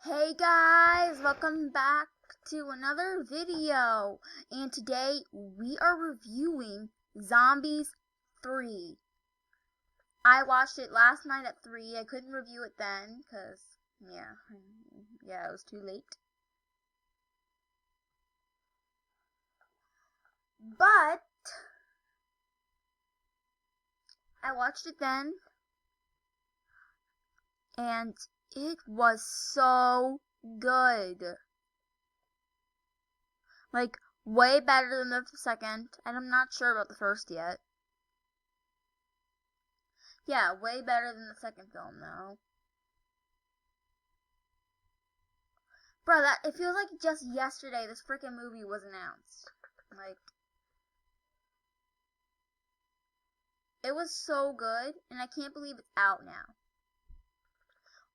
Hey guys, welcome back to another video, and today we are reviewing Zombies 3. I watched it last night at 3. I couldn't review it then because yeah, it was too late. But I watched it then and it was so good. Like, way better than the second, and I'm not sure about the first yet. Yeah, way better than the second film, though. Bro, it feels like just yesterday this freaking movie was announced. Like, it was so good, and I can't believe it's out now.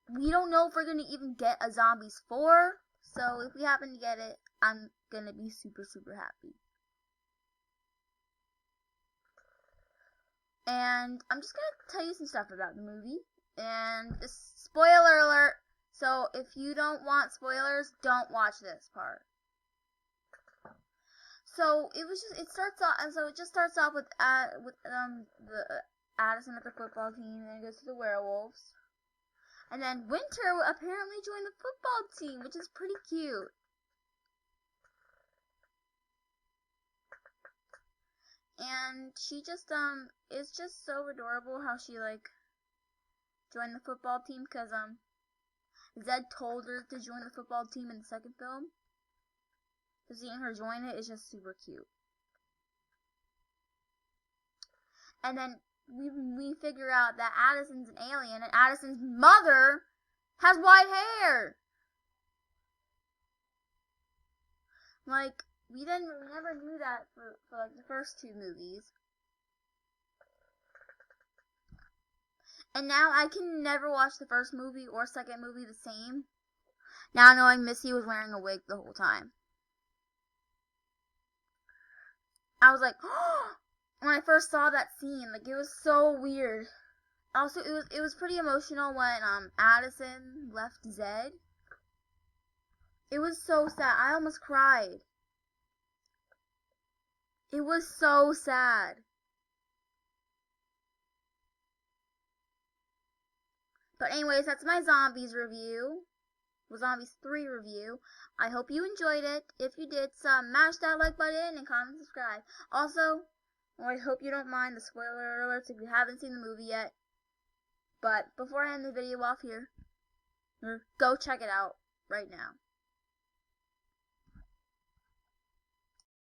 We don't know if we're gonna even get a Zombies 4, so if we happen to get it, I'm gonna be super, super happy. And I'm just gonna tell you some stuff about the movie. And this spoiler alert. So if you don't want spoilers, don't watch this part. So it just starts off with the Addison at the football team, and then it goes to the werewolves. And then Winter apparently joined the football team, which is pretty cute. And she just is just so adorable how she joined the football team because Zed told her to join the football team in the second film. So seeing her join it is just super cute. And then we figure out that Addison's an alien, and Addison's mother has white hair. Like, we never knew that for like the first two movies. And now I can never watch the first movie or second movie the same, now knowing Missy was wearing a wig the whole time. I was like, when I first saw that scene, like, it was so weird. Also, it was pretty emotional when Addison left Zed. It was so sad. I almost cried. It was so sad. But anyways, that's my Zombies review. Well, Zombies 3 review. I hope you enjoyed it. If you did, smash that like button and comment and subscribe. Also, I hope you don't mind the spoiler alerts if you haven't seen the movie yet. But before I end the video off here, go check it out right now.